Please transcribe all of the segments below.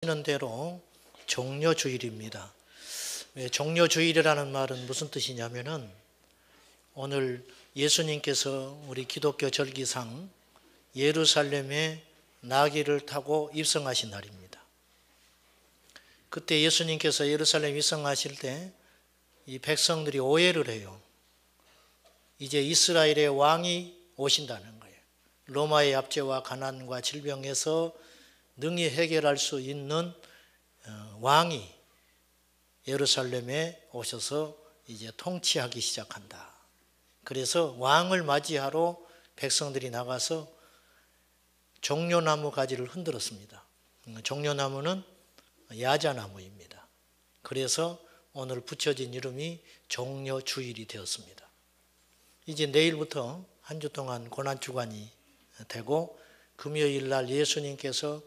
하는 대로 종려주일입니다. 종려주일이라는 말은 무슨 뜻이냐면은 오늘 예수님께서 우리 기독교 절기상 예루살렘에 나귀를 타고 입성하신 날입니다. 그때 예수님께서 예루살렘 입성하실 때 이 백성들이 오해를 해요. 이제 이스라엘의 왕이 오신다는 거예요. 로마의 압제와 가난과 질병에서 능히 해결할 수 있는 왕이 예루살렘에 오셔서 이제 통치하기 시작한다. 그래서 왕을 맞이하러 백성들이 나가서 종려나무 가지를 흔들었습니다. 종려나무는 야자나무입니다. 그래서 오늘 붙여진 이름이 종려주일이 되었습니다. 이제 내일부터 한 주 동안 고난주간이 되고 금요일 날 예수님께서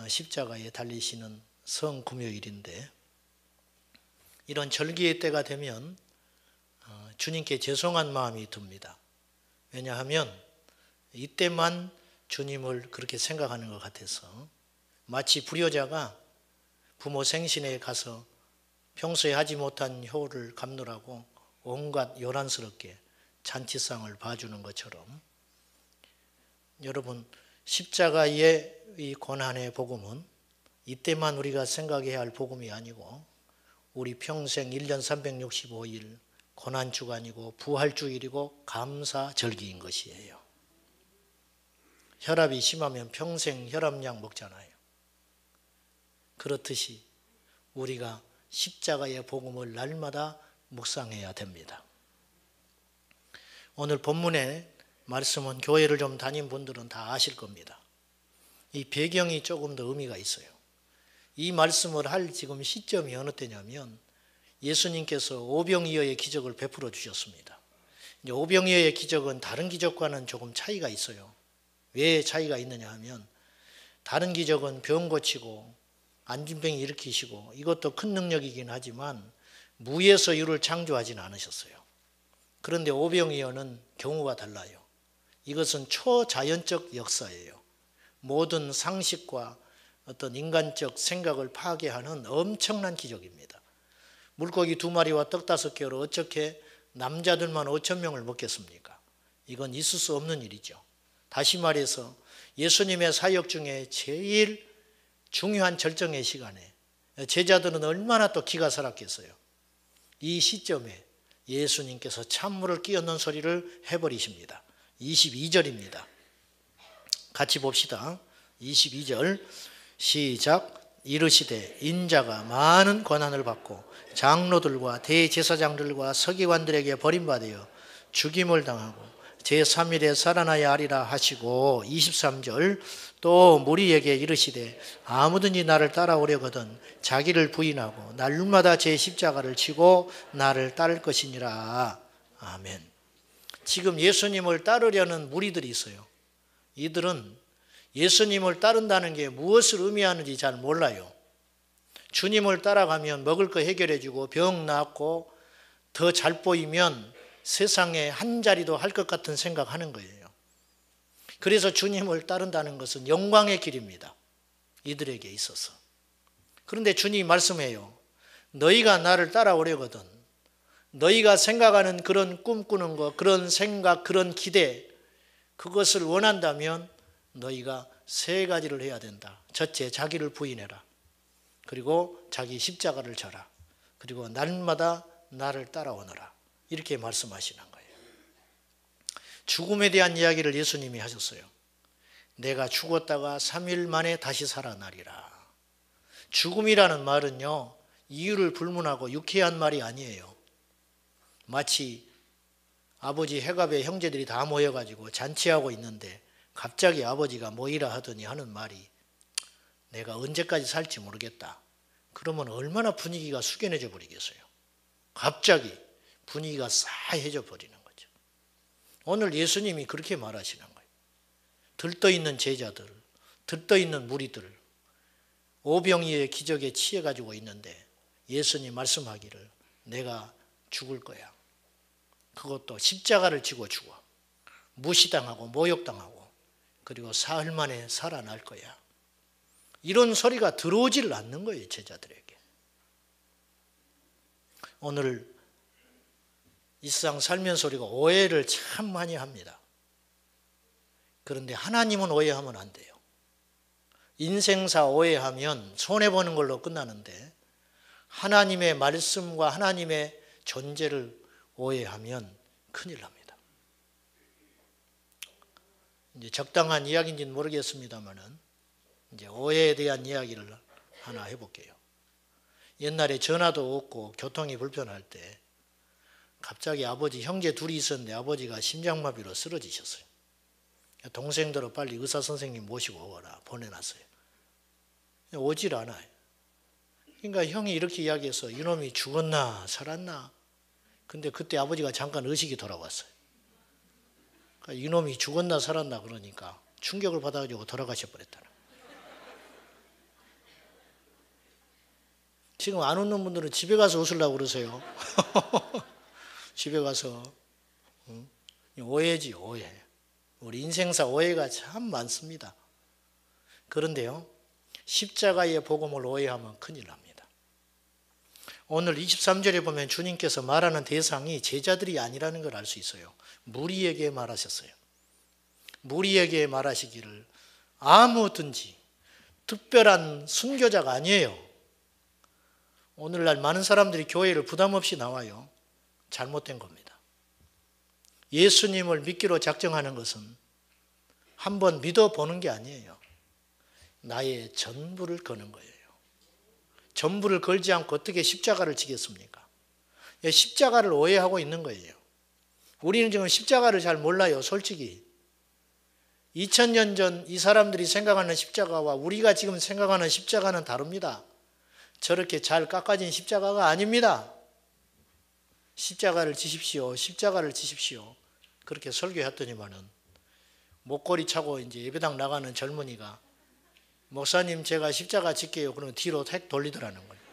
십자가에 달리시는 성금요일인데 이런 절기의 때가 되면 주님께 죄송한 마음이 듭니다. 왜냐하면 이때만 주님을 그렇게 생각하는 것 같아서 마치 불효자가 부모 생신에 가서 평소에 하지 못한 효를 갚느라고 온갖 요란스럽게 잔치상을 봐주는 것처럼 여러분 십자가의 이 고난의 복음은 이때만 우리가 생각해야 할 복음이 아니고 우리 평생 1년 365일 고난주간이고 부활주일이고 감사절기인 것이에요. 혈압이 심하면 평생 혈압약 먹잖아요. 그렇듯이 우리가 십자가의 복음을 날마다 묵상해야 됩니다. 오늘 본문의 말씀은 교회를 좀 다닌 분들은 다 아실 겁니다. 이 배경이 조금 더 의미가 있어요. 이 말씀을 할 지금 시점이 어느 때냐면 예수님께서 오병이어의 기적을 베풀어 주셨습니다. 이제 오병이어의 기적은 다른 기적과는 조금 차이가 있어요. 왜 차이가 있느냐 하면 다른 기적은 병 고치고 안진병 일으키시고 이것도 큰 능력이긴 하지만 무에서 유를 창조하지는 않으셨어요. 그런데 오병이어는 경우가 달라요. 이것은 초자연적 역사예요. 모든 상식과 어떤 인간적 생각을 파괴하는 엄청난 기적입니다. 물고기 2마리와 떡 5개로 어떻게 남자들만 5,000명을 먹겠습니까? 이건 있을 수 없는 일이죠. 다시 말해서 예수님의 사역 중에 제일 중요한 절정의 시간에 제자들은 얼마나 또 기가 살았겠어요. 이 시점에 예수님께서 찬물을 끼얹는 소리를 해버리십니다. 22절입니다. 같이 봅시다. 22절 시작. 이르시되 인자가 많은 고난을 받고 장로들과 대제사장들과 서기관들에게 버림받아 죽임을 당하고 제3일에 살아나야 하리라 하시고 23절 또 무리에게 이르시되 아무든지 나를 따라오려거든 자기를 부인하고 날마다 제 십자가를 지고 나를 따를 것이니라. 아멘. 지금 예수님을 따르려는 무리들이 있어요. 이들은 예수님을 따른다는 게 무엇을 의미하는지 잘 몰라요. 주님을 따라가면 먹을 거 해결해 주고 병 낫고 더 잘 보이면 세상에 한 자리도 할 것 같은 생각하는 거예요. 그래서 주님을 따른다는 것은 영광의 길입니다. 이들에게 있어서. 그런데 주님이 말씀해요. 너희가 나를 따라오려거든 너희가 생각하는 그런 꿈꾸는 것, 그런 생각, 그런 기대 그것을 원한다면 너희가 3가지를 해야 된다. 첫째, 자기를 부인해라. 그리고 자기 십자가를 져라. 그리고 날마다 나를 따라오너라. 이렇게 말씀하시는 거예요. 죽음에 대한 이야기를 예수님이 하셨어요. 내가 죽었다가 3일 만에 다시 살아나리라. 죽음이라는 말은요, 이유를 불문하고 유쾌한 말이 아니에요. 마치 아버지 해갑의 형제들이 다 모여가지고 잔치하고 있는데 갑자기 아버지가 모이라 하더니 하는 말이 내가 언제까지 살지 모르겠다. 그러면 얼마나 분위기가 숙연해져 버리겠어요. 갑자기 분위기가 싸해져 버리는 거죠. 오늘 예수님이 그렇게 말하시는 거예요. 들떠있는 제자들, 들떠있는 무리들, 오병이어의 기적에 취해가지고 있는데 예수님 말씀하기를 내가 죽을 거야. 그것도 십자가를 지고 죽어. 무시당하고 모욕당하고 그리고 사흘 만에 살아날 거야. 이런 소리가 들어오질 않는 거예요, 제자들에게. 오늘 이 세상 살면서 우리가 오해를 참 많이 합니다. 그런데 하나님은 오해하면 안 돼요. 인생사 오해하면 손해보는 걸로 끝나는데 하나님의 말씀과 하나님의 존재를 오해하면 큰일 납니다. 이제 적당한 이야기인지는 모르겠습니다만은 이제 오해에 대한 이야기를 하나 해볼게요. 옛날에 전화도 없고 교통이 불편할 때 갑자기 아버지, 형제 둘이 있었는데 아버지가 심장마비로 쓰러지셨어요. 동생들은 빨리 의사 선생님 모시고 오거라 보내놨어요. 오질 않아요. 그러니까 형이 이렇게 이야기해서 이놈이 죽었나 살았나. 근데 그때 아버지가 잠깐 의식이 돌아왔어요. 그러니까 이놈이 죽었나 살았나 그러니까 충격을 받아가지고 돌아가셔 버렸다는. 지금 안 웃는 분들은 집에 가서 웃으려고 그러세요. 집에 가서. 오해지, 오해. 우리 인생사 오해가 참 많습니다. 그런데요, 십자가의 복음을 오해하면 큰일 납니다. 오늘 23절에 보면 주님께서 말하는 대상이 제자들이 아니라는 걸 알 수 있어요. 무리에게 말하셨어요. 무리에게 말하시기를 아무든지 특별한 순교자가 아니에요. 오늘날 많은 사람들이 교회를 부담 없이 나와요. 잘못된 겁니다. 예수님을 믿기로 작정하는 것은 한번 믿어보는 게 아니에요. 나의 전부를 거는 거예요. 전부를 걸지 않고 어떻게 십자가를 지겠습니까? 십자가를 오해하고 있는 거예요. 우리는 지금 십자가를 잘 몰라요, 솔직히. 2000년 전 이 사람들이 생각하는 십자가와 우리가 지금 생각하는 십자가는 다릅니다. 저렇게 잘 깎아진 십자가가 아닙니다. 십자가를 지십시오. 십자가를 지십시오. 그렇게 설교했더니만은 목걸이 차고 이제 예배당 나가는 젊은이가 목사님 제가 십자가 질게요. 그러면 뒤로 택 돌리더라는 거예요.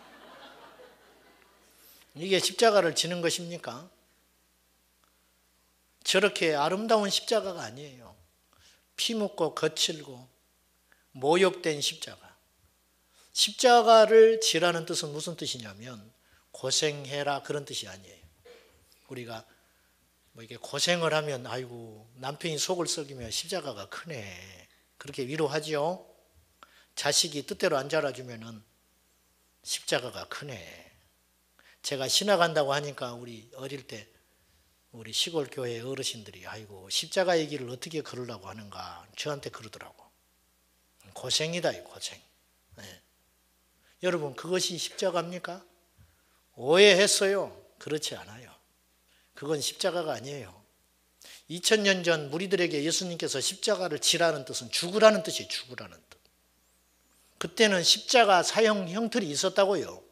이게 십자가를 지는 것입니까? 저렇게 아름다운 십자가가 아니에요. 피 묻고 거칠고 모욕된 십자가. 십자가를 지라는 뜻은 무슨 뜻이냐면 고생해라 그런 뜻이 아니에요. 우리가 뭐 이게 고생을 하면 아이고 남편이 속을 썩이면 십자가가 크네 그렇게 위로하지요. 자식이 뜻대로 안 자라주면은 십자가가 크네. 제가 신학 간다고 하니까 우리 어릴 때 우리 시골 교회 어르신들이 아이고 십자가의 길을 어떻게 걸으려고 하는가 저한테 그러더라고. 고생이다 이 고생. 네. 여러분 그것이 십자가입니까? 오해했어요. 그렇지 않아요. 그건 십자가가 아니에요. 2000년 전 무리들에게 예수님께서 십자가를 지라는 뜻은 죽으라는 뜻이에요. 죽으라는 뜻. 그때는 십자가 사형 형틀이 있었다고요.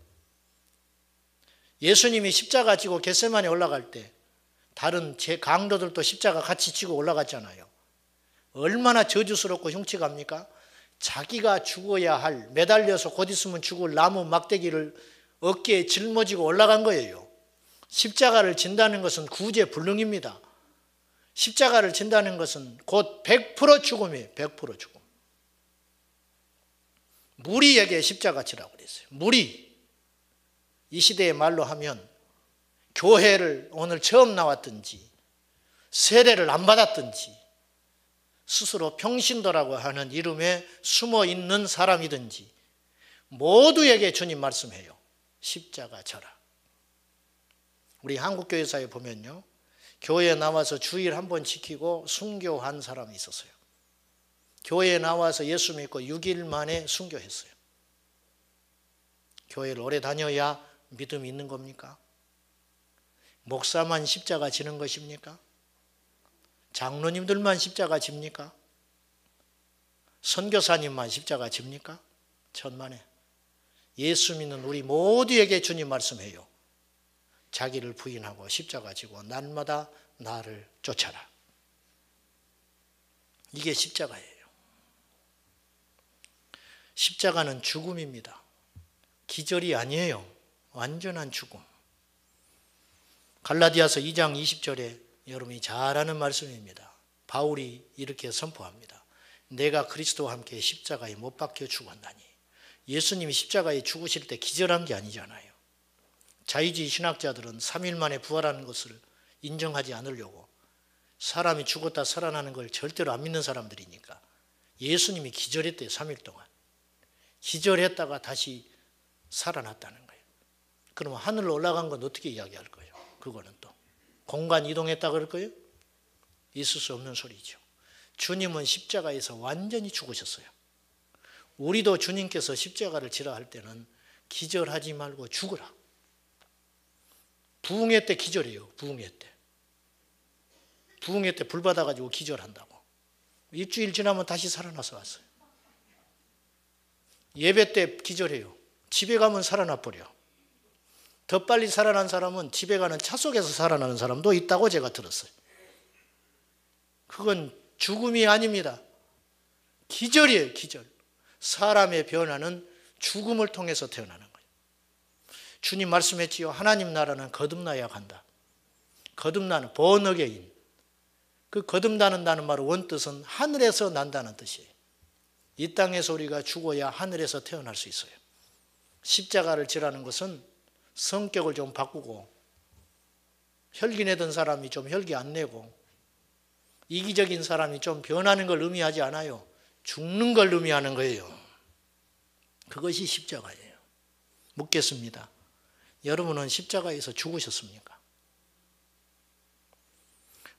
예수님이 십자가 지고 겟세마네 올라갈 때 다른 제 강도들도 십자가 같이 지고 올라갔잖아요. 얼마나 저주스럽고 흉측합니까? 자기가 죽어야 할 매달려서 곧 있으면 죽을 나무 막대기를 어깨에 짊어지고 올라간 거예요. 십자가를 진다는 것은 구제불능입니다. 십자가를 진다는 것은 곧 100% 죽음이에요. 100% 죽음. 무리에게 십자가 지라고 그랬어요. 무리. 이 시대의 말로 하면 교회를 오늘 처음 나왔든지 세례를 안 받았든지 스스로 평신도라고 하는 이름에 숨어 있는 사람이든지 모두에게 주님 말씀해요. 십자가 져라. 우리 한국교회사에 보면요. 교회에 나와서 주일 한 번 지키고 순교한 사람이 있었어요. 교회에 나와서 예수 믿고 6일 만에 순교했어요. 교회를 오래 다녀야 믿음이 있는 겁니까? 목사만 십자가 지는 것입니까? 장로님들만 십자가 집니까? 선교사님만 십자가 집니까? 천만에. 예수 믿는 우리 모두에게 주님 말씀해요. 자기를 부인하고 십자가 지고 날마다 나를 쫓아라. 이게 십자가예요. 십자가는 죽음입니다. 기절이 아니에요. 완전한 죽음. 갈라디아서 2장 20절에 여러분이 잘 아는 말씀입니다. 바울이 이렇게 선포합니다. 내가 그리스도와 함께 십자가에 못 박혀 죽었나니 예수님이 십자가에 죽으실 때 기절한 게 아니잖아요. 자유주의 신학자들은 3일 만에 부활하는 것을 인정하지 않으려고 사람이 죽었다 살아나는 걸 절대로 안 믿는 사람들이니까 예수님이 기절했대요. 3일 동안. 기절했다가 다시 살아났다는 거예요. 그러면 하늘로 올라간 건 어떻게 이야기할 거예요? 그거는 또 공간 이동했다 그럴 거예요? 있을 수 없는 소리죠. 주님은 십자가에서 완전히 죽으셨어요. 우리도 주님께서 십자가를 지라 할 때는 기절하지 말고 죽으라. 부흥회 때 기절해요. 부흥회 때. 부흥회 때 불 받아가지고 기절한다고. 일주일 지나면 다시 살아나서 왔어요. 예배 때 기절해요. 집에 가면 살아나 버려. 더 빨리 살아난 사람은 집에 가는 차 속에서 살아나는 사람도 있다고 제가 들었어요. 그건 죽음이 아닙니다. 기절이에요. 기절. 사람의 변화는 죽음을 통해서 태어나는 거예요. 주님 말씀했지요. 하나님 나라는 거듭나야 간다. 거듭나는 번어게인. 그 거듭나는다는 말의 원뜻은 하늘에서 난다는 뜻이에요. 이 땅에서 우리가 죽어야 하늘에서 태어날 수 있어요. 십자가를 지라는 것은 성격을 좀 바꾸고 혈기 내던 사람이 좀 혈기 안 내고 이기적인 사람이 좀 변하는 걸 의미하지 않아요. 죽는 걸 의미하는 거예요. 그것이 십자가예요. 묻겠습니다. 여러분은 십자가에서 죽으셨습니까?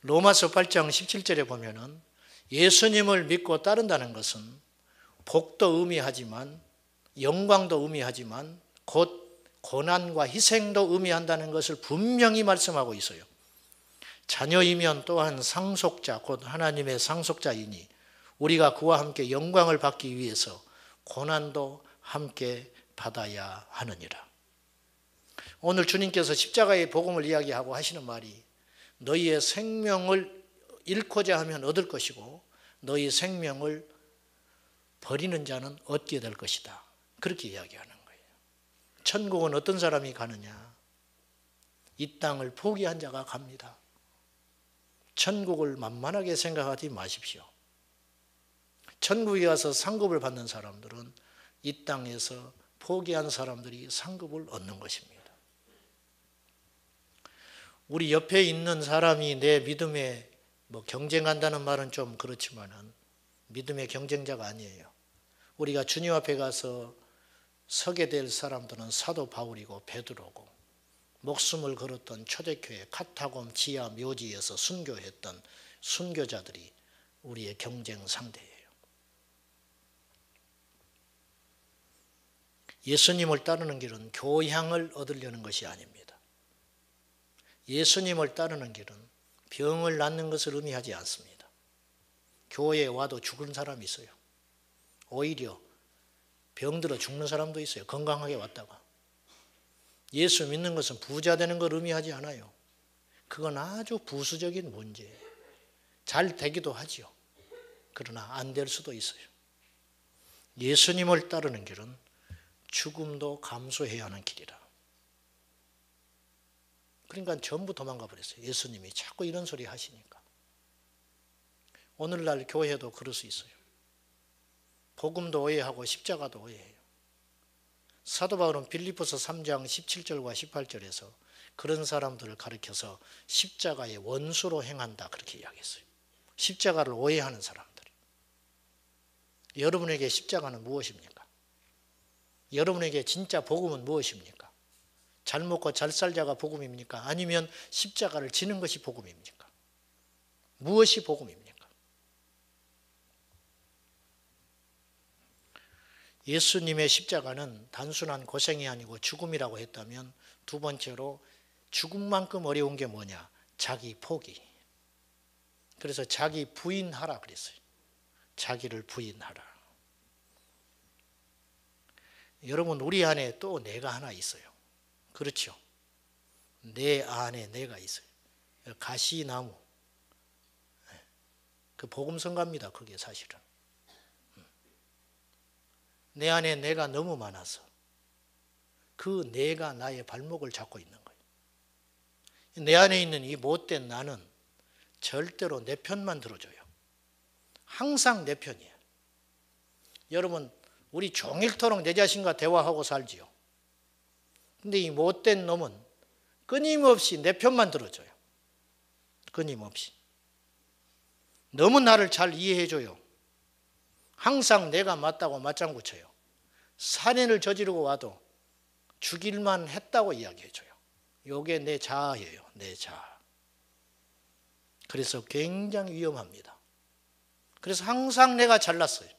로마서 8장 17절에 보면은 예수님을 믿고 따른다는 것은 복도 의미하지만 영광도 의미하지만 곧 고난과 희생도 의미한다는 것을 분명히 말씀하고 있어요. 자녀이면 또한 상속자, 곧 하나님의 상속자이니 우리가 그와 함께 영광을 받기 위해서 고난도 함께 받아야 하느니라. 오늘 주님께서 십자가의 복음을 이야기하고 하시는 말이 너희의 생명을 잃고자 하면 얻을 것이고 너희 생명을 버리는 자는 얻게 될 것이다. 그렇게 이야기하는 거예요. 천국은 어떤 사람이 가느냐? 이 땅을 포기한 자가 갑니다. 천국을 만만하게 생각하지 마십시오. 천국에 가서 상급을 받는 사람들은 이 땅에서 포기한 사람들이 상급을 얻는 것입니다. 우리 옆에 있는 사람이 내 믿음에 경쟁한다는 말은 좀 그렇지만은 믿음의 경쟁자가 아니에요. 우리가 주님 앞에 가서 서게 될 사람들은 사도 바울이고 베드로고 목숨을 걸었던 초대교회 카타곰 지하 묘지에서 순교했던 순교자들이 우리의 경쟁 상대예요. 예수님을 따르는 길은 교양을 얻으려는 것이 아닙니다. 예수님을 따르는 길은 병을 낫는 것을 의미하지 않습니다. 교회에 와도 죽은 사람이 있어요. 오히려 병들어 죽는 사람도 있어요. 건강하게 왔다가. 예수 믿는 것은 부자 되는 걸 의미하지 않아요. 그건 아주 부수적인 문제예요. 잘 되기도 하지요. 그러나 안 될 수도 있어요. 예수님을 따르는 길은 죽음도 감수해야 하는 길이라. 그러니까 전부 도망가 버렸어요. 예수님이 자꾸 이런 소리 하시니까. 오늘날 교회도 그럴 수 있어요. 복음도 오해하고 십자가도 오해해요. 사도 바울은 빌립보서 3장 17절과 18절에서 그런 사람들을 가리켜서 십자가의 원수로 행한다 그렇게 이야기했어요. 십자가를 오해하는 사람들. 여러분에게 십자가는 무엇입니까? 여러분에게 진짜 복음은 무엇입니까? 잘 먹고 잘 살자가 복음입니까? 아니면 십자가를 지는 것이 복음입니까? 무엇이 복음입니까? 예수님의 십자가는 단순한 고생이 아니고 죽음이라고 했다면 두 번째로 죽음만큼 어려운 게 뭐냐? 자기 포기. 그래서 자기 부인하라 그랬어요. 자기를 부인하라. 여러분 우리 안에 또 내가 하나 있어요. 그렇죠? 내 안에 내가 있어요. 가시나무. 그 복음성가입니다. 그게 사실은. 내 안에 내가 너무 많아서 그 내가 나의 발목을 잡고 있는 거예요. 내 안에 있는 이 못된 나는 절대로 내 편만 들어줘요. 항상 내 편이에요. 여러분 우리 종일토록 내 자신과 대화하고 살지요. 근데 이 못된 놈은 끊임없이 내 편만 들어줘요. 끊임없이. 너무 나를 잘 이해해줘요. 항상 내가 맞다고 맞장구 쳐요. 살인을 저지르고 와도 죽일만 했다고 이야기해줘요. 이게 내 자아예요. 내 자아. 그래서 굉장히 위험합니다. 그래서 항상 내가 잘났어요.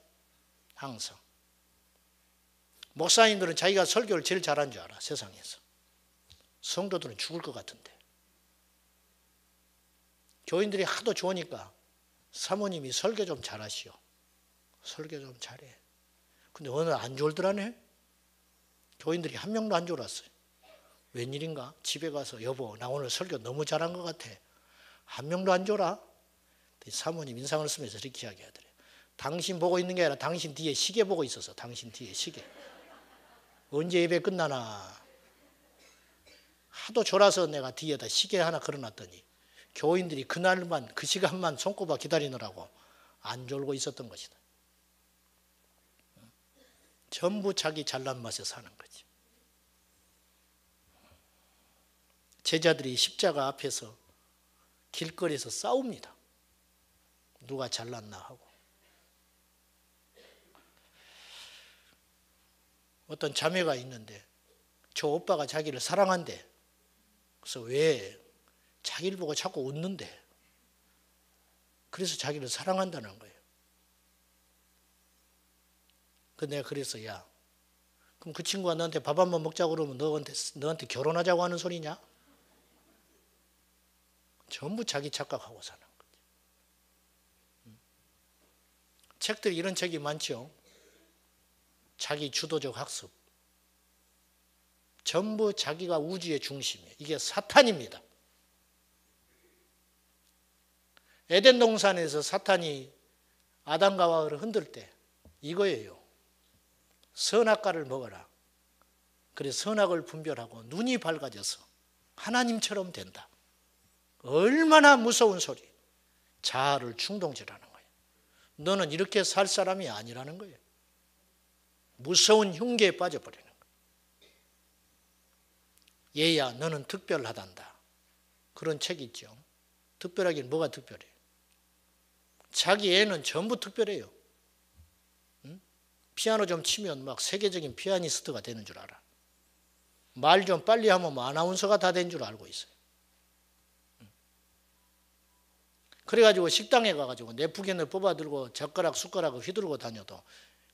항상. 목사님들은 자기가 설교를 제일 잘한 줄 알아. 세상에서. 성도들은 죽을 것 같은데. 교인들이 하도 좋으니까 사모님이 설교 좀 잘하시오. 설교 좀 잘해. 근데 오늘 안 졸더라네. 교인들이 한 명도 안 졸았어요. 웬일인가? 집에 가서 여보 나 오늘 설교 너무 잘한 것 같아. 한 명도 안 졸아? 사모님 인상을 쓰면서 이렇게 이야기하더래요. 당신 보고 있는 게 아니라 당신 뒤에 시계 보고 있어서 당신 뒤에 시계. 언제 예배 끝나나. 하도 졸아서 내가 뒤에다 시계 하나 걸어놨더니 교인들이 그날만 그 시간만 손꼽아 기다리느라고 안 졸고 있었던 것이다. 전부 자기 잘난 맛에 사는 거지. 제자들이 십자가 앞에서 길거리에서 싸웁니다. 누가 잘났나 하고. 어떤 자매가 있는데 저 오빠가 자기를 사랑한대. 그래서 왜? 자기를 보고 자꾸 웃는데. 그래서 자기를 사랑한다는 거예요. 근데 내가 그래서 야, 그럼 그 친구가 너한테 밥 한 번 먹자고 그러면 너한테 결혼하자고 하는 소리냐? 전부 자기 착각하고 사는 거지. 책들이 이런 책이 많죠. 자기 주도적 학습. 전부 자기가 우주의 중심이에요. 이게 사탄입니다. 에덴 동산에서 사탄이 아담과 하와를 흔들 때 이거예요. 선악과를 먹어라. 그래서 선악을 분별하고 눈이 밝아져서 하나님처럼 된다. 얼마나 무서운 소리. 자아를 충동질하는 거예요. 너는 이렇게 살 사람이 아니라는 거예요. 무서운 흉계에 빠져버리는 거예요. 얘야 너는 특별하단다. 그런 책이 있죠. 특별하긴 뭐가 특별해? 자기 애는 전부 특별해요. 응? 피아노 좀 치면 막 세계적인 피아니스트가 되는 줄 알아. 말 좀 빨리 하면 뭐 아나운서가 다 된 줄 알고 있어요. 그래가지고 식당에 가가지고 내푸견을 뽑아들고 젓가락 숟가락을 휘두르고 다녀도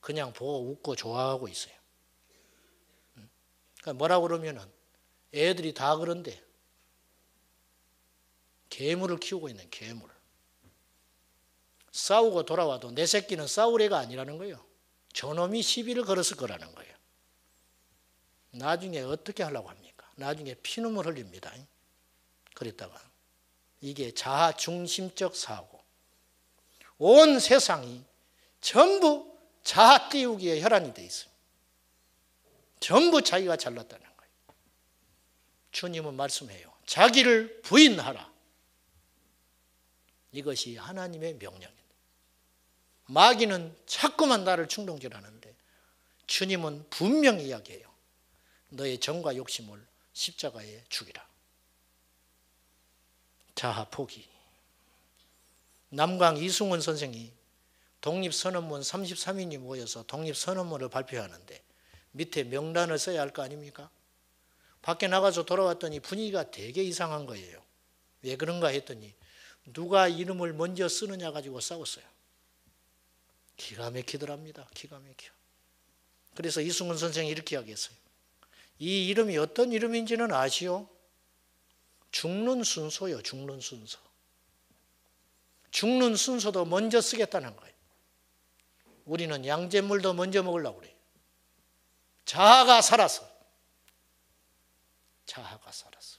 그냥 보고 웃고 좋아하고 있어요. 그러니까 뭐라고 그러면은 애들이 다 그런데 괴물을 키우고 있는 괴물. 싸우고 돌아와도 내 새끼는 싸울 애가 아니라는 거예요. 저놈이 시비를 걸었을 거라는 거예요. 나중에 어떻게 하려고 합니까? 나중에 피눈물 흘립니다. 그랬다가 이게 자아 중심적 사고. 온 세상이 전부 자아 띄우기에 혈안이 돼 있어요. 전부 자기가 잘났다는 거예요. 주님은 말씀해요. 자기를 부인하라. 이것이 하나님의 명령입니다. 마귀는 자꾸만 나를 충동질하는데 주님은 분명히 이야기해요. 너의 정과 욕심을 십자가에 죽이라. 자아 포기. 남강 이승훈 선생이 독립선언문 33인이 모여서 독립선언문을 발표하는데 밑에 명단을 써야 할 거 아닙니까? 밖에 나가서 돌아왔더니 분위기가 되게 이상한 거예요. 왜 그런가 했더니 누가 이름을 먼저 쓰느냐 가지고 싸웠어요. 기가 막히더랍니다. 기가 막혀. 그래서 이승훈 선생이 이렇게 이야기했어요. 이 이름이 어떤 이름인지는 아시오? 죽는 순서요. 죽는 순서. 죽는 순서도 먼저 쓰겠다는 거예요. 우리는 양잿물도 먼저 먹으려고 그래요. 자아가 살아서. 자아가 살아서.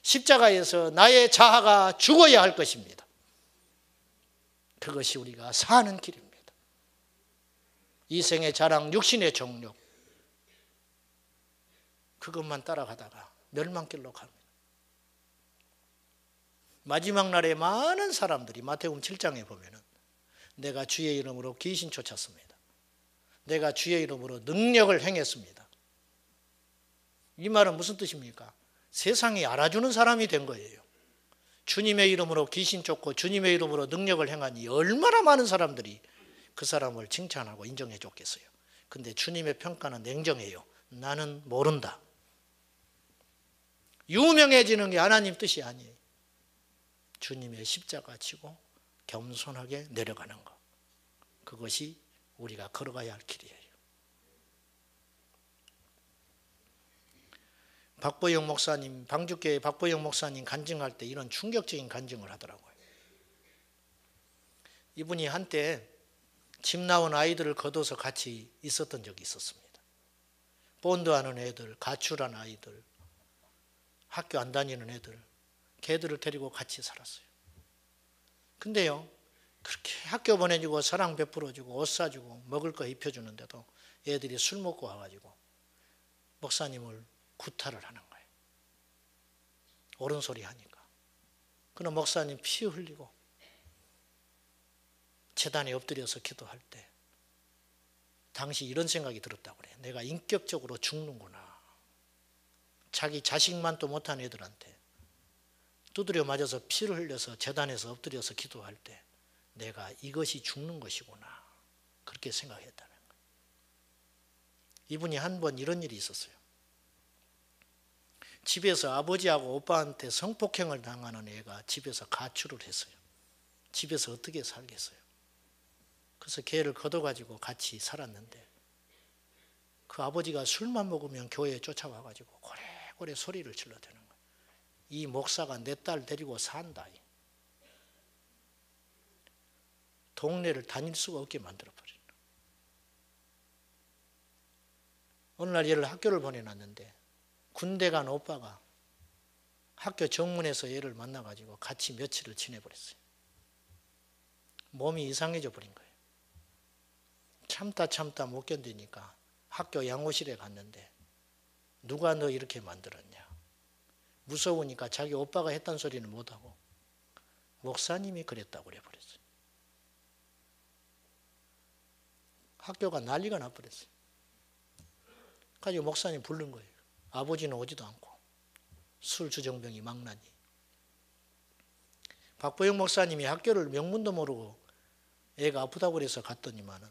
십자가에서 나의 자아가 죽어야 할 것입니다. 그것이 우리가 사는 길입니다. 이생의 자랑, 육신의 정욕. 그것만 따라가다가 멸망길로 갑니다. 마지막 날에 많은 사람들이 마태복음 7장에 보면은 내가 주의 이름으로 귀신 쫓았습니다. 내가 주의 이름으로 능력을 행했습니다. 이 말은 무슨 뜻입니까? 세상이 알아주는 사람이 된 거예요. 주님의 이름으로 귀신 쫓고 주님의 이름으로 능력을 행하니 얼마나 많은 사람들이 그 사람을 칭찬하고 인정해 줬겠어요. 근데 주님의 평가는 냉정해요. 나는 모른다. 유명해지는 게 하나님 뜻이 아니에요. 주님의 십자가 지고 겸손하게 내려가는 것. 그것이 우리가 걸어가야 할 길이에요. 박보영 목사님, 방주교회 박보영 목사님 간증할 때 이런 충격적인 간증을 하더라고요. 이분이 한때 집 나온 아이들을 거둬서 같이 있었던 적이 있었습니다. 본드하는 애들, 가출한 아이들, 학교 안 다니는 애들, 걔들을 데리고 같이 살았어요. 근데요, 그렇게 학교 보내주고 사랑 베풀어주고 옷 사주고 먹을 거 입혀주는데도 애들이 술 먹고 와가지고 목사님을 구타를 하는 거예요. 옳은 소리 하니까. 그럼 목사님 피 흘리고 제단에 엎드려서 기도할 때 당시 이런 생각이 들었다고 그래요. 내가 인격적으로 죽는구나. 자기 자식만도 못한 애들한테 두드려 맞아서 피를 흘려서 제단에서 엎드려서 기도할 때 내가 이것이 죽는 것이구나. 그렇게 생각했다는 거예요. 이분이 한 번 이런 일이 있었어요. 집에서 아버지하고 오빠한테 성폭행을 당하는 애가 집에서 가출을 했어요. 집에서 어떻게 살겠어요? 그래서 걔를 걷어가지고 같이 살았는데 그 아버지가 술만 먹으면 교회에 쫓아와가지고 고래고래 소리를 질러대는 거예요. 이 목사가 내 딸 데리고 산다. 동네를 다닐 수가 없게 만들어버린다. 어느 날 얘를 학교를 보내놨는데 군대 간 오빠가 학교 정문에서 얘를 만나가지고 같이 며칠을 지내버렸어요. 몸이 이상해져 버린 거예요. 참다 못 견디니까 학교 양호실에 갔는데 누가 너 이렇게 만들었냐. 무서우니까 자기 오빠가 했던 소리는 못하고 목사님이 그랬다고 그래버렸어요. 학교가 난리가 나버렸어요. 가지고 목사님 부른 거예요. 아버지는 오지도 않고 술 주정병이 망나니. 박보영 목사님이 학교를 명문도 모르고 애가 아프다고 그래서 갔더니만은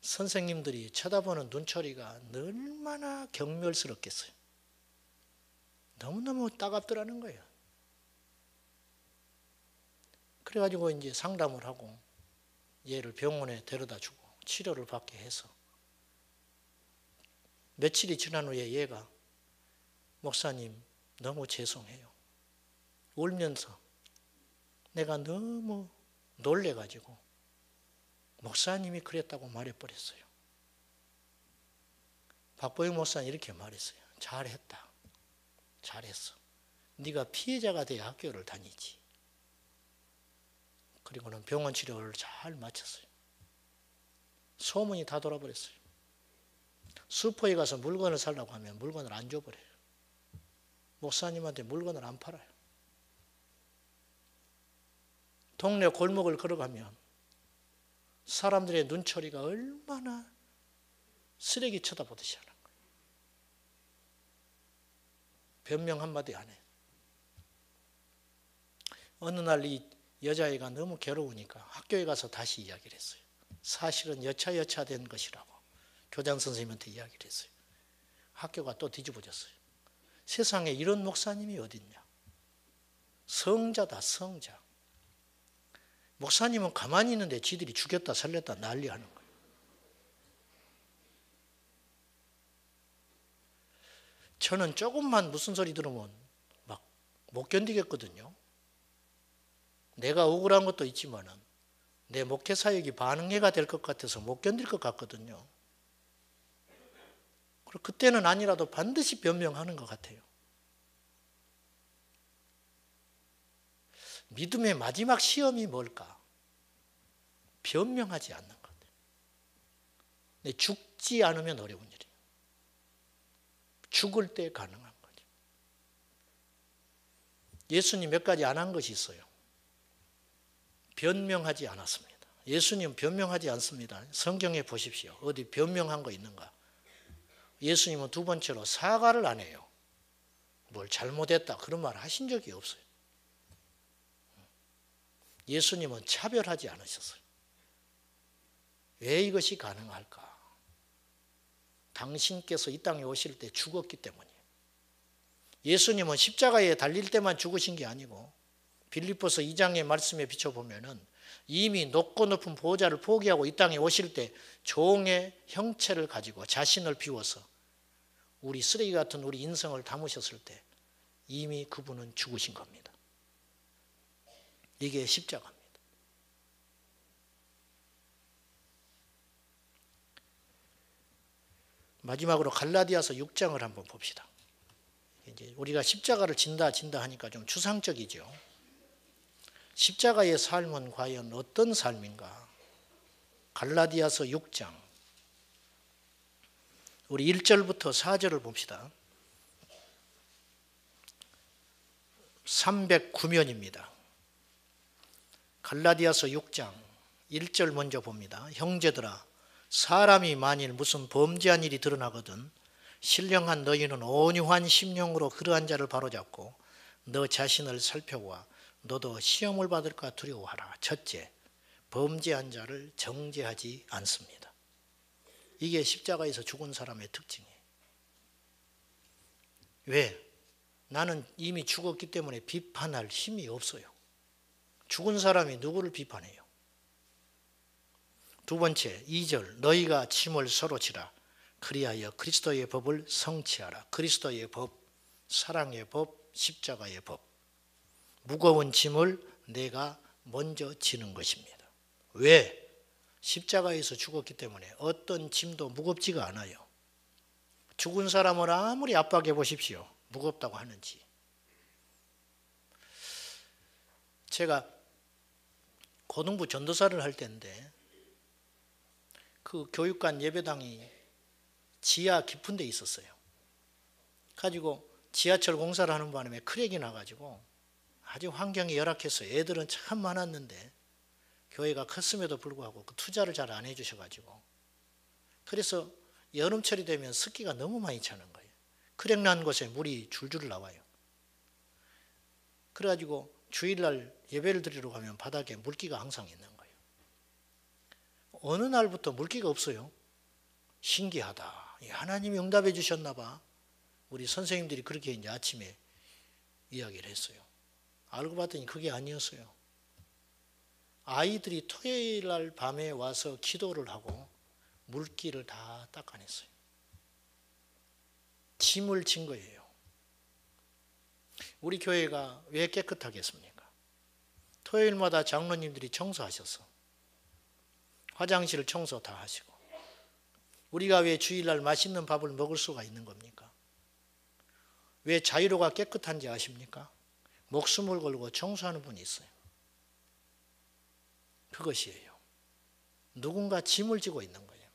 선생님들이 쳐다보는 눈초리가 얼마나 경멸스럽겠어요. 너무너무 따갑더라는 거예요. 그래가지고 이제 상담을 하고 얘를 병원에 데려다 주고 치료를 받게 해서 며칠이 지난 후에 얘가 목사님 너무 죄송해요. 울면서 내가 너무 놀래가지고 목사님이 그랬다고 말해버렸어요. 박보영 목사님 이렇게 말했어요. 잘했다. 잘했어. 네가 피해자가 돼야 학교를 다니지. 그리고는 병원 치료를 잘 마쳤어요. 소문이 다 돌아버렸어요. 슈퍼에 가서 물건을 사려고 하면 물건을 안 줘버려요. 목사님한테 물건을 안 팔아요. 동네 골목을 걸어가면 사람들의 눈초리가 얼마나 쓰레기 쳐다보듯이 하는 거예요. 변명 한마디 안 해요. 어느 날 이 여자애가 너무 괴로우니까 학교에 가서 다시 이야기를 했어요. 사실은 여차된 것이라고 교장 선생님한테 이야기를 했어요. 학교가 또 뒤집어졌어요. 세상에 이런 목사님이 어딨냐. 성자다, 성자. 목사님은 가만히 있는데 지들이 죽였다 살렸다 난리하는 거예요. 저는 조금만 무슨 소리 들으면 막 못 견디겠거든요. 내가 억울한 것도 있지만은 내 목회 사역이 반응해가 될 것 같아서 못 견딜 것 같거든요. 그리고 그때는 아니라도 반드시 변명하는 것 같아요. 믿음의 마지막 시험이 뭘까? 변명하지 않는 것 같아요. 근데 죽지 않으면 어려운 일이에요. 죽을 때 가능한 거죠. 예수님 몇 가지 안 한 것이 있어요. 변명하지 않았습니다. 예수님 변명하지 않습니다. 성경에 보십시오. 어디 변명한 거 있는가? 예수님은 두 번째로 사과를 안 해요. 뭘 잘못했다 그런 말 하신 적이 없어요. 예수님은 차별하지 않으셨어요. 왜 이것이 가능할까? 당신께서 이 땅에 오실 때 죽었기 때문이에요. 예수님은 십자가에 달릴 때만 죽으신 게 아니고 빌립보서 2장의 말씀에 비춰보면은 이미 높고 높은 보좌를 포기하고 이 땅에 오실 때 종의 형체를 가지고 자신을 비워서 우리 쓰레기 같은 우리 인성을 담으셨을 때 이미 그분은 죽으신 겁니다. 이게 십자가입니다. 마지막으로 갈라디아서 6장을 한번 봅시다. 이제 우리가 십자가를 진다 하니까 좀 추상적이죠. 십자가의 삶은 과연 어떤 삶인가? 갈라디아서 6장 우리 1절부터 4절을 봅시다. 309면입니다. 갈라디아서 6장 1절 먼저 봅니다. 형제들아 사람이 만일 무슨 범죄한 일이 드러나거든 신령한 너희는 온유한 심령으로 그러한 자를 바로잡고 너 자신을 살펴보아 너도 시험을 받을까 두려워하라. 첫째, 범죄한 자를 정죄하지 않습니다. 이게 십자가에서 죽은 사람의 특징이에요. 왜? 나는 이미 죽었기 때문에 비판할 힘이 없어요. 죽은 사람이 누구를 비판해요? 두 번째, 2절 너희가 짐을 서로 지라. 그리하여 그리스도의 법을 성취하라. 그리스도의 법, 사랑의 법, 십자가의 법. 무거운 짐을 내가 먼저 지는 것입니다. 왜? 십자가에서 죽었기 때문에 어떤 짐도 무겁지가 않아요. 죽은 사람을 아무리 압박해 보십시오. 무겁다고 하는지. 제가 고등부 전도사를 할 때인데 그 교육관 예배당이 지하 깊은 데 있었어요. 가지고 지하철 공사를 하는 바람에 크랙이 나가지고 아주 환경이 열악해서 애들은 참 많았는데 교회가 컸음에도 불구하고 그 투자를 잘 안 해주셔가지고 그래서 여름철이 되면 습기가 너무 많이 차는 거예요. 크랙 난 곳에 물이 줄줄 나와요. 그래가지고 주일날 예배를 드리러 가면 바닥에 물기가 항상 있는 거예요. 어느 날부터 물기가 없어요. 신기하다. 하나님이 응답해 주셨나 봐. 우리 선생님들이 그렇게 이제 아침에 이야기를 했어요. 알고 봤더니 그게 아니었어요. 아이들이 토요일 날 밤에 와서 기도를 하고 물기를 다 닦아냈어요. 짐을 진 거예요. 우리 교회가 왜 깨끗하겠습니까? 토요일마다 장로님들이 청소하셔서 화장실 청소 다 하시고 우리가 왜 주일날 맛있는 밥을 먹을 수가 있는 겁니까? 왜 자유로가 깨끗한지 아십니까? 목숨을 걸고 청소하는 분이 있어요. 그것이에요. 누군가 짐을 지고 있는 거예요.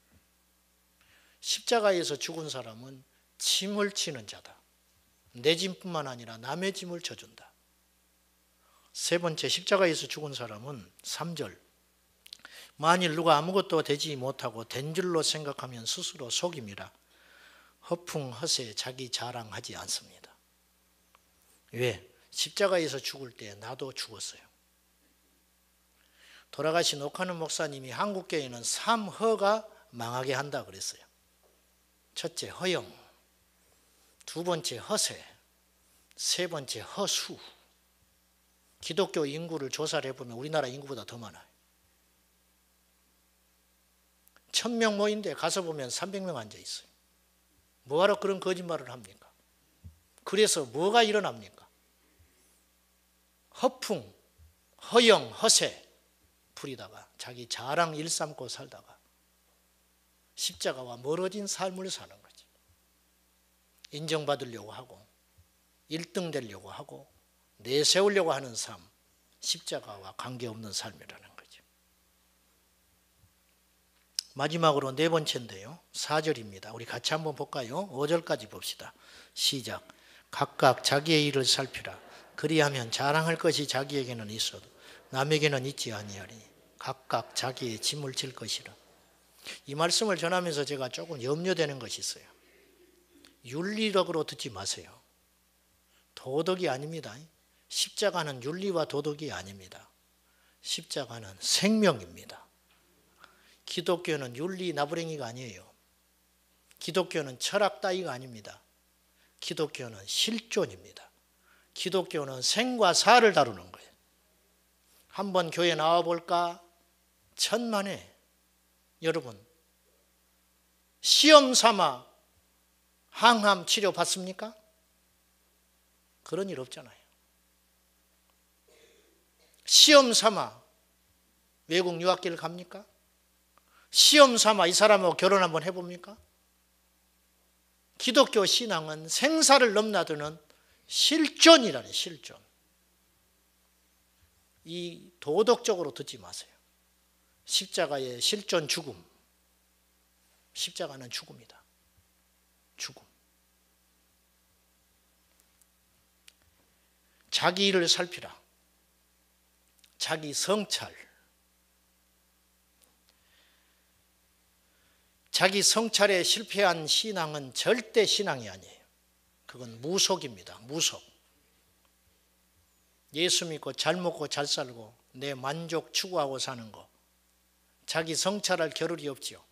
십자가에서 죽은 사람은 짐을 지는 자다. 내 짐뿐만 아니라 남의 짐을 져준다. 세 번째, 십자가에서 죽은 사람은 3절 만일 누가 아무것도 되지 못하고 된 줄로 생각하면 스스로 속임이라 허풍 허세 자기 자랑하지 않습니다. 왜? 십자가에서 죽을 때 나도 죽었어요. 돌아가신 옥하는 목사님이 한국교회는 3허가 망하게 한다 그랬어요. 첫째 허영, 두 번째 허세, 세 번째 허수. 기독교 인구를 조사를 해보면 우리나라 인구보다 더 많아요. 1000명 모인데 가서 보면 300명 앉아 있어요. 뭐하러 그런 거짓말을 합니까? 그래서 뭐가 일어납니까? 허풍, 허영, 허세 부리다가 자기 자랑 일삼고 살다가 십자가와 멀어진 삶을 사는 거지. 인정받으려고 하고 1등 되려고 하고 내세우려고 하는 삶, 십자가와 관계없는 삶이라는 거죠. 마지막으로 네 번째인데요. 4절입니다. 우리 같이 한번 볼까요? 5절까지 봅시다. 시작. 각각 자기의 일을 살피라. 그리하면 자랑할 것이 자기에게는 있어도 남에게는 있지 아니하리니 각각 자기의 짐을 질 것이라. 이 말씀을 전하면서 제가 조금 염려되는 것이 있어요. 윤리력으로 듣지 마세요. 도덕이 아닙니다. 십자가는 윤리와 도덕이 아닙니다. 십자가는 생명입니다. 기독교는 윤리 나부랭이가 아니에요. 기독교는 철학 따위가 아닙니다. 기독교는 실존입니다. 기독교는 생과 사를 다루는 거예요. 한번 교회 나와 볼까? 천만에 여러분 시험 삼아 항암 치료 받습니까? 그런 일 없잖아요. 시험 삼아 외국 유학기를 갑니까? 시험 삼아 이 사람하고 결혼 한번 해봅니까? 기독교 신앙은 생사를 넘나드는 실존이라는 실존. 이 도덕적으로 듣지 마세요. 십자가의 실존 죽음. 십자가는 죽음이다. 죽음. 자기 일을 살피라. 자기 성찰. 자기 성찰에 실패한 신앙은 절대 신앙이 아니에요. 그건 무속입니다. 무속. 예수 믿고 잘 먹고 잘 살고 내 만족 추구하고 사는 거. 자기 성찰할 겨를이 없지요.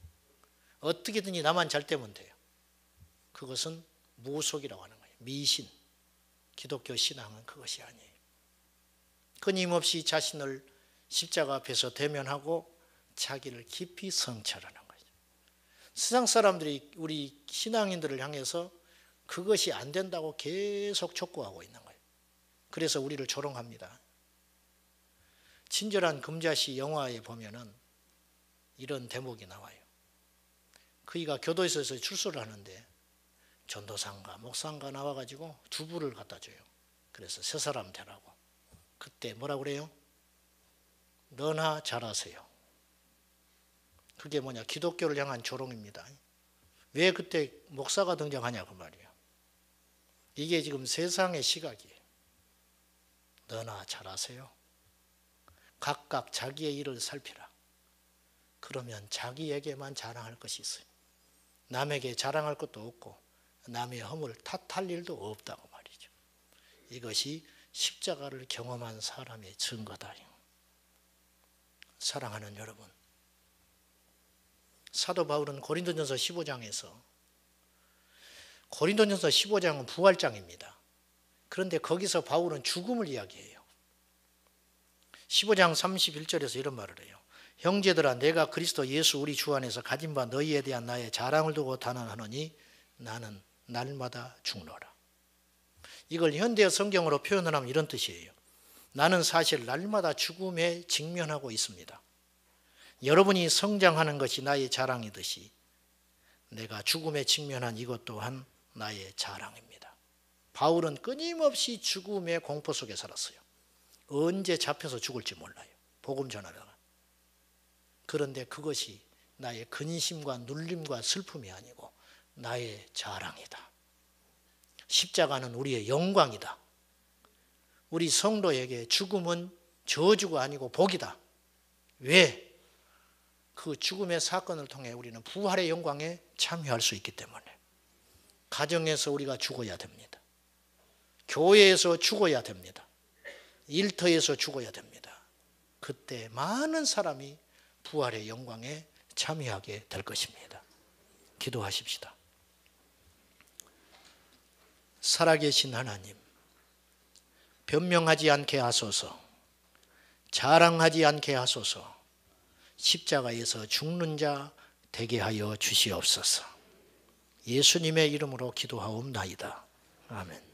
어떻게든지 나만 잘 되면 돼요. 그것은 무속이라고 하는 거예요. 미신. 기독교 신앙은 그것이 아니에요. 끊임없이 자신을 십자가 앞에서 대면하고 자기를 깊이 성찰하는 거예요. 세상 사람들이 우리 신앙인들을 향해서 그것이 안 된다고 계속 촉구하고 있는 거예요. 그래서 우리를 조롱합니다. 친절한 금자씨 영화에 보면은 이런 대목이 나와요. 그이가 교도소에서 출소를 하는데 전도사인가 목사인가 나와가지고 두부를 갖다 줘요. 그래서 세 사람 되라고. 그때 뭐라 그래요? 너나 잘하세요. 그게 뭐냐? 기독교를 향한 조롱입니다. 왜 그때 목사가 등장하냐 그 말이에요. 이게 지금 세상의 시각이에요. 너나 잘하세요. 각각 자기의 일을 살피라. 그러면 자기에게만 자랑할 것이 있어요. 남에게 자랑할 것도 없고 남의 허물 탓할 일도 없다고 말이죠. 이것이 십자가를 경험한 사람의 증거다. 사랑하는 여러분, 사도 바울은 고린도전서 15장에서 고린도전서 15장은 부활장입니다. 그런데 거기서 바울은 죽음을 이야기해요. 15장 31절에서 이런 말을 해요. 형제들아 내가 그리스도 예수 우리 주 안에서 가진 바 너희에 대한 나의 자랑을 두고 단언하노니 나는 날마다 죽노라. 이걸 현대 성경으로 표현을 하면 이런 뜻이에요. 나는 사실 날마다 죽음에 직면하고 있습니다. 여러분이 성장하는 것이 나의 자랑이듯이 내가 죽음에 직면한 이것 또한 나의 자랑입니다. 바울은 끊임없이 죽음의 공포 속에 살았어요. 언제 잡혀서 죽을지 몰라요. 복음 전하다가. 그런데 그것이 나의 근심과 눌림과 슬픔이 아니고 나의 자랑이다. 십자가는 우리의 영광이다. 우리 성도에게 죽음은 저주가 아니고 복이다. 왜? 그 죽음의 사건을 통해 우리는 부활의 영광에 참여할 수 있기 때문에. 가정에서 우리가 죽어야 됩니다. 교회에서 죽어야 됩니다. 일터에서 죽어야 됩니다. 그때 많은 사람이 부활의 영광에 참여하게 될 것입니다. 기도하십시다. 살아계신 하나님, 변명하지 않게 하소서, 자랑하지 않게 하소서, 십자가에서 죽는 자 되게 하여 주시옵소서. 예수님의 이름으로 기도하옵나이다. 아멘.